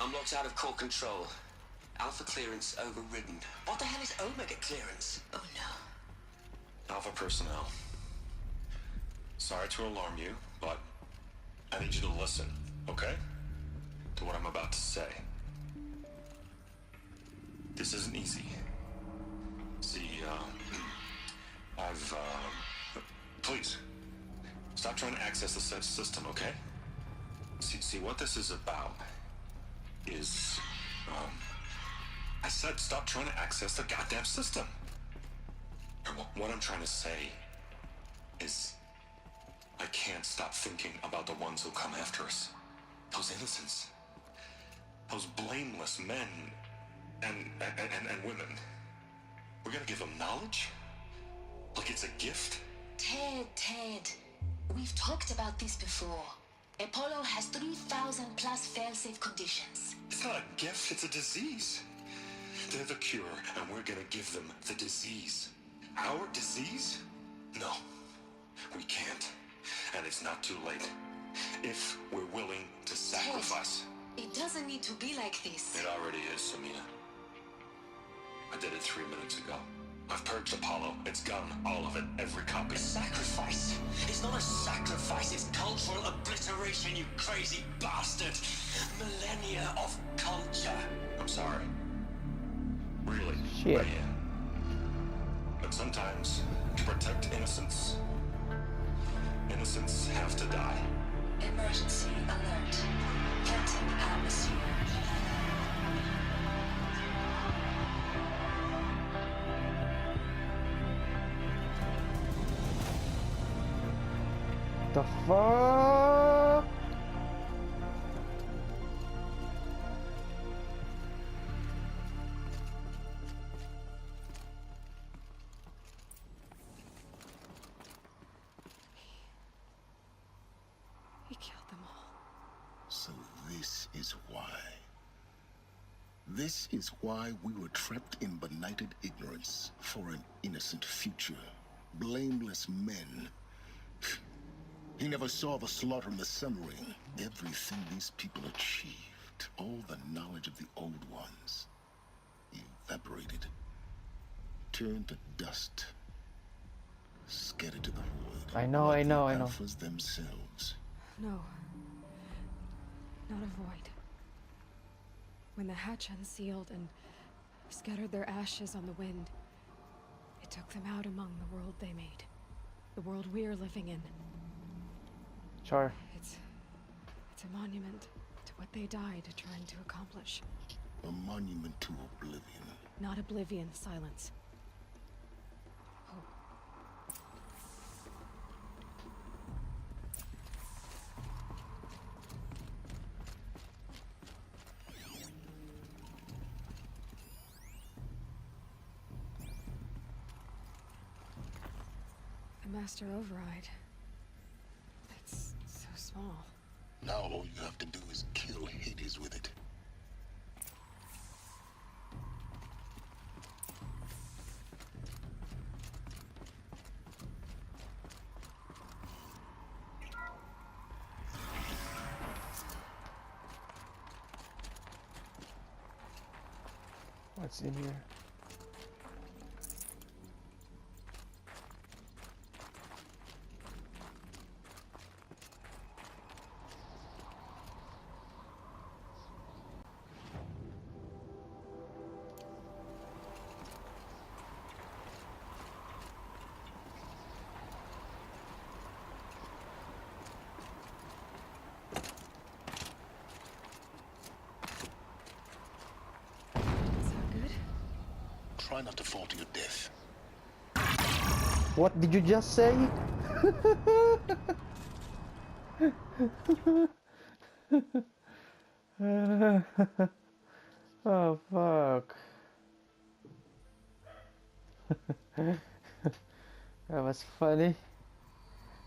I'm locked out of core control. Alpha clearance overridden. What the hell is Omega clearance? Oh no. Alpha personnel. Sorry to alarm you, but I need you to listen, okay? To what I'm about to say. This isn't easy. See, please, stop trying to access the system, okay? See, what this is about is, I said stop trying to access the goddamn system. What I'm trying to say is, I can't stop thinking about the ones who come after us. Those innocents. Those blameless men and women. We're gonna give them knowledge? Like it's a gift? Ted. We've talked about this before. Apollo has 3,000 plus fail-safe conditions. It's not a gift, it's a disease. They're the cure, and we're gonna give them the disease. Our disease? No, we can't. And it's not too late. If we're willing to sacrifice. Ted, it doesn't need to be like this. It already is, Samina. I did it 3 minutes ago. I've purged Apollo. It's gone. All of it. Every copy. A sacrifice? It's not a sacrifice, it's cultural obliteration, you crazy bastard! Millennia of culture. I'm sorry. Really. Shit. I am. But sometimes, to protect innocence, innocents have to die. Emergency alert. Captain atmosphere. The fuck? He killed them all. So this is why. This is why we were trapped in benighted ignorance for an innocent future. Blameless men. He never saw the slaughter in the Sun Ring. Everything these people achieved, all the knowledge of the old ones, evaporated, turned to dust, scattered to the void. I know. The Alphas themselves. No. Not a void. When the hatch unsealed and scattered their ashes on the wind, it took them out among the world they made. The world we're living in. Sure. It's a monument to what they died trying to accomplish. A monument to oblivion. Not oblivion, silence. Hope. The Master Override. It's so small. Now all you have to do is kill Hades with it. What's in here? Is that good? Try not to fall to your death. What did you just say? Oh fuck. That was funny.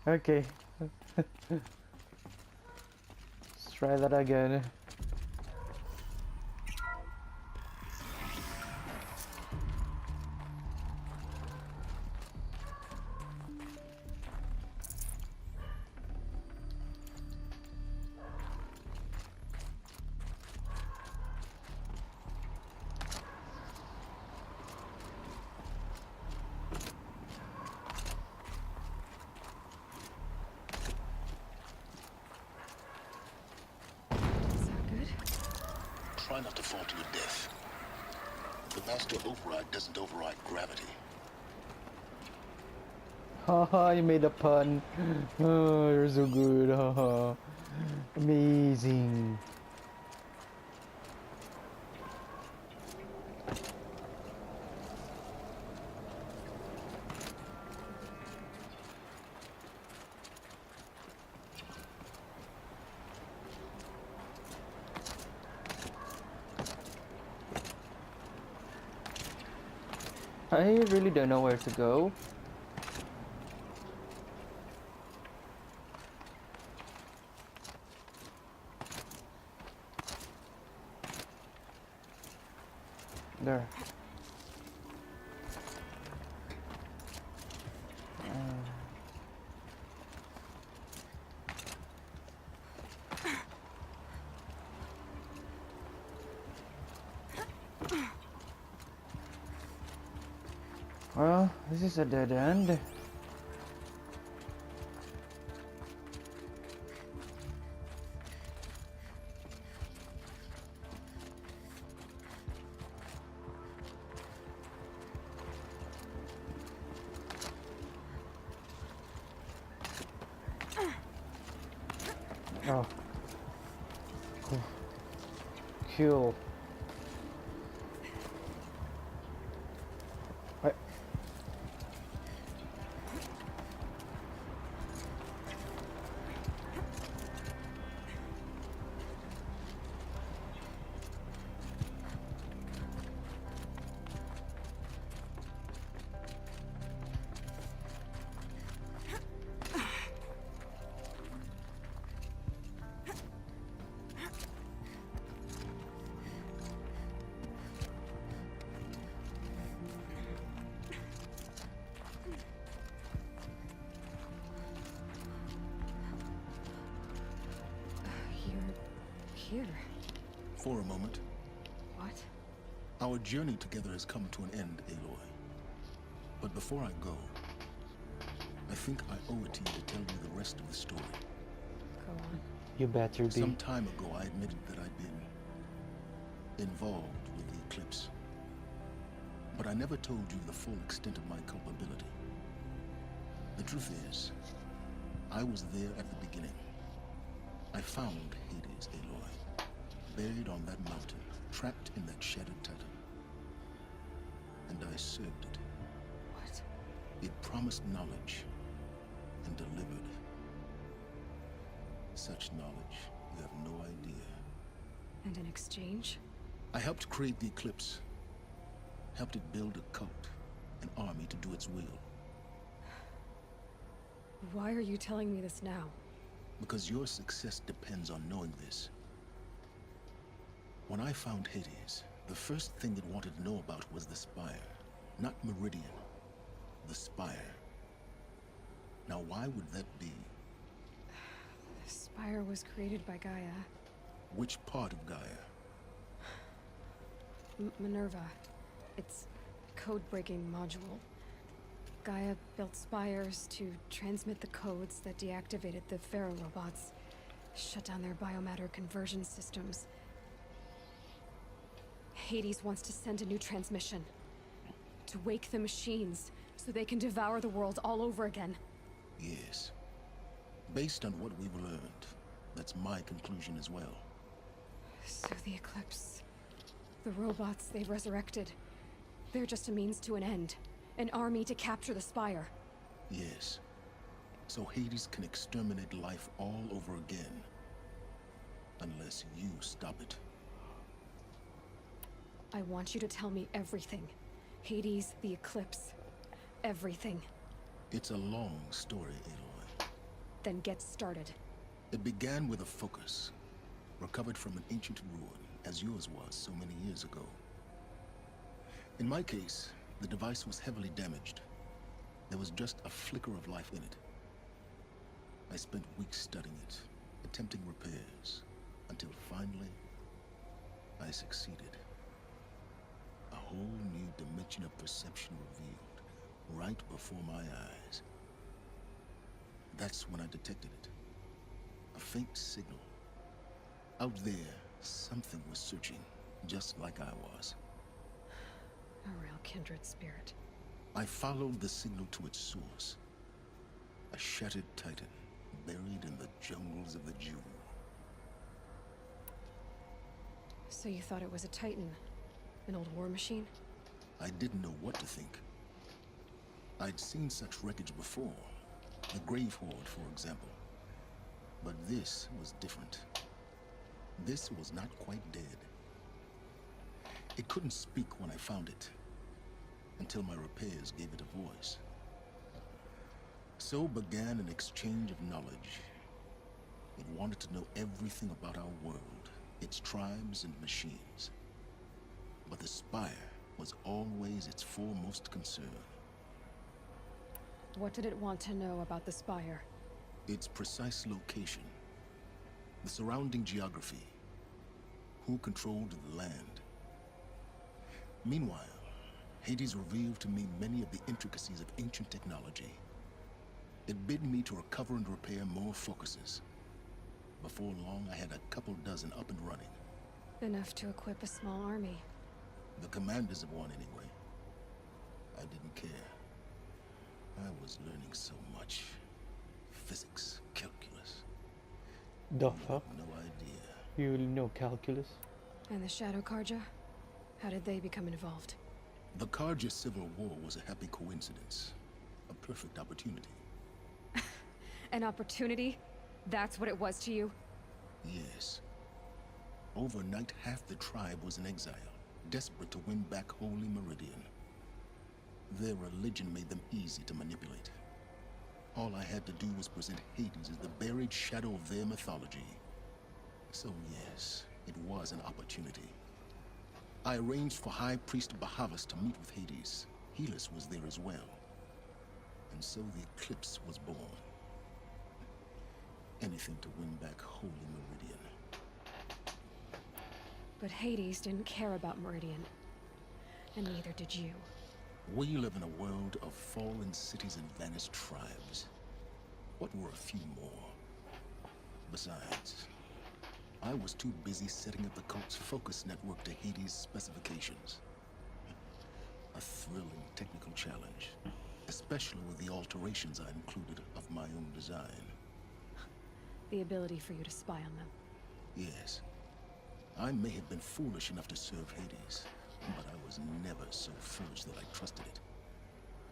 Okay. Let's try that again. Try not to fall to your death. The master override doesn't override gravity. Haha, you made a pun. Oh, you're so good. Haha. Amazing. I really don't know where to go. There. Well, this is a dead end. Oh. Cool. What? You're here. For a moment, What? our journey together has come to an end, Aloy. But before I go, I think I owe it to you to tell you the rest of the story. Go on. You better be. Some time ago, I admitted that I'd been involved with the eclipse. But I never told you the full extent of my culpability. The truth is, I was there at the beginning. I found Hades, Aloy, buried on that mountain, trapped in that shattered titan. And I served it. What? It promised knowledge and delivered. Such knowledge, you have no idea. And in exchange? I helped create the Eclipse. Helped it build a cult, an army to do its will. Why are you telling me this now? Because your success depends on knowing this. When I found Hades, the first thing it wanted to know about was the Spire. Not Meridian. The Spire. Now why would that be? The Spire was created by Gaia. Which part of Gaia? Minerva. It's a code-breaking module. Gaia built spires to transmit the codes that deactivated the Pharaoh robots, shut down their biomatter conversion systems. Hades wants to send a new transmission. To wake the machines, so they can devour the world all over again. Yes. Based on what we've learned, that's my conclusion as well. So the Eclipse... the robots they've resurrected... they're just a means to an end. An army to capture the Spire. Yes. So Hades can exterminate life all over again. Unless you stop it. I want you to tell me everything. Hades, the Eclipse. Everything. It's a long story, Aloy. Then get started. It began with a focus, recovered from an ancient ruin, as yours was so many years ago. In my case, the device was heavily damaged. There was just a flicker of life in it. I spent weeks studying it, attempting repairs, until finally, I succeeded. A whole new dimension of perception revealed, right before my eyes. That's when I detected it. A faint signal. Out there, something was searching, just like I was. A real kindred spirit. I followed the signal to its source. A shattered titan, buried in the jungles of the Jew. So you thought it was a Titan? An old war machine? I didn't know what to think. I'd seen such wreckage before. The Grave Horde, for example. But this was different. This was not quite dead. It couldn't speak when I found it, until my repairs gave it a voice. So began an exchange of knowledge. It wanted to know everything about our world, its tribes and machines. But the Spire was always its foremost concern. What did it want to know about the Spire? Its precise location, the surrounding geography, who controlled the land. Meanwhile, Hades revealed to me many of the intricacies of ancient technology. It bid me to recover and repair more focuses. Before long, I had a couple dozen up and running. Enough to equip a small army. The commanders of one, anyway. I didn't care. I was learning so much. Physics, calculus. The fuck? No idea. You know calculus? And the Shadow Karja? How did they become involved? The Karja Civil War was a happy coincidence. A perfect opportunity. An opportunity? That's what it was to you? Yes. Overnight, half the tribe was in exile, desperate to win back Holy Meridian. Their religion made them easy to manipulate. All I had to do was present Hades as the buried shadow of their mythology. So yes, it was an opportunity. I arranged for High Priest Bahavas to meet with Hades. Helis was there as well. And so the Eclipse was born. Anything to win back Holy Meridian. But Hades didn't care about Meridian. And neither did you. We live in a world of fallen cities and vanished tribes. What were a few more? Besides, I was too busy setting up the cult's focus network to Hades' specifications. A thrilling technical challenge, especially with the alterations I included of my own design. The ability for you to spy on them. Yes, I may have been foolish enough to serve Hades, but I was never so foolish that I trusted it.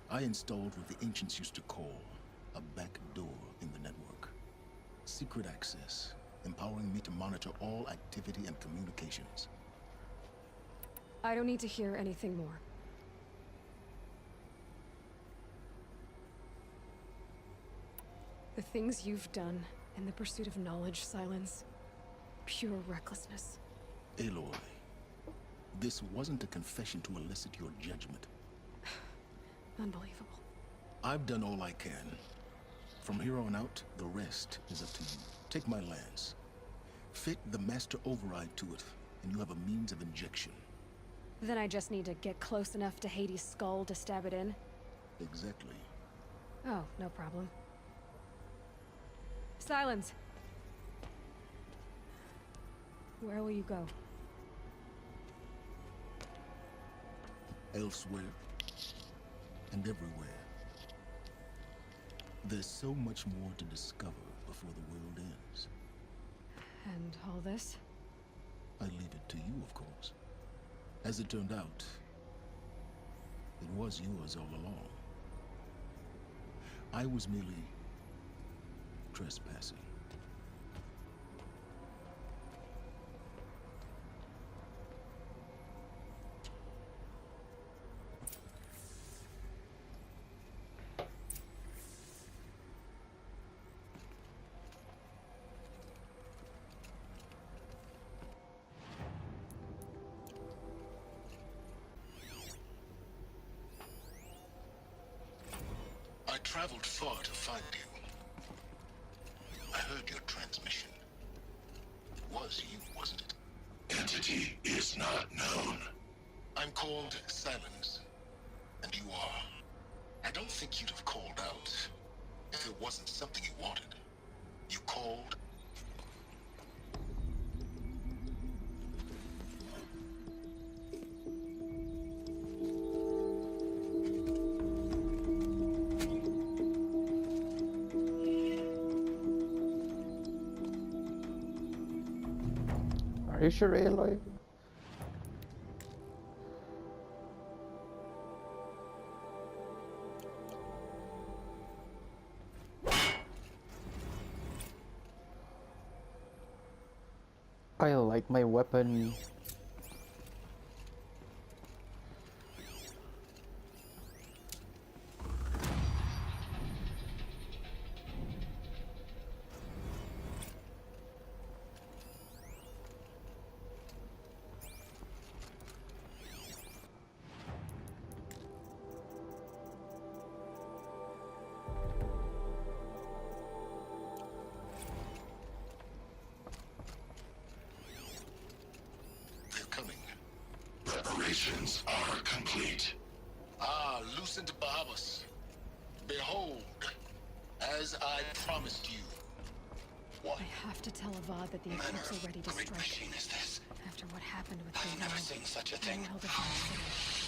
I installed what the ancients used to call a back door in the network. Secret access, empowering me to monitor all activity and communications. I don't need to hear anything more. The things you've done in the pursuit of knowledge, Silence. Pure recklessness. Aloy, this wasn't a confession to elicit your judgment. Unbelievable. I've done all I can. From here on out, the rest is up to you. Take my lance. Fit the master override to it, and you have a means of injection. Then I just need to get close enough to Hades' skull to stab it in? Exactly. Oh, no problem. Silence! Where will you go? Elsewhere. And everywhere. There's so much more to discover before the world ends. And all this? I leave it to you, of course. As it turned out, it was yours all along. I was merely trespassing. I traveled far to find you. I heard your transmission. It was you, wasn't it? Entity is not known. I'm called Silence, and you are. I don't think you'd have called out if it wasn't something you wanted. You called. Are you sure, Aloy? I like my weapon. They're coming. Preparations are complete. Ah, Lucent Bahamas. Behold, as I promised you. What? I have to tell Avad that the Manner Eclipse are ready to of great strike. machine is this? After what happened with I have never Avad, seen such a the thing. world of my city.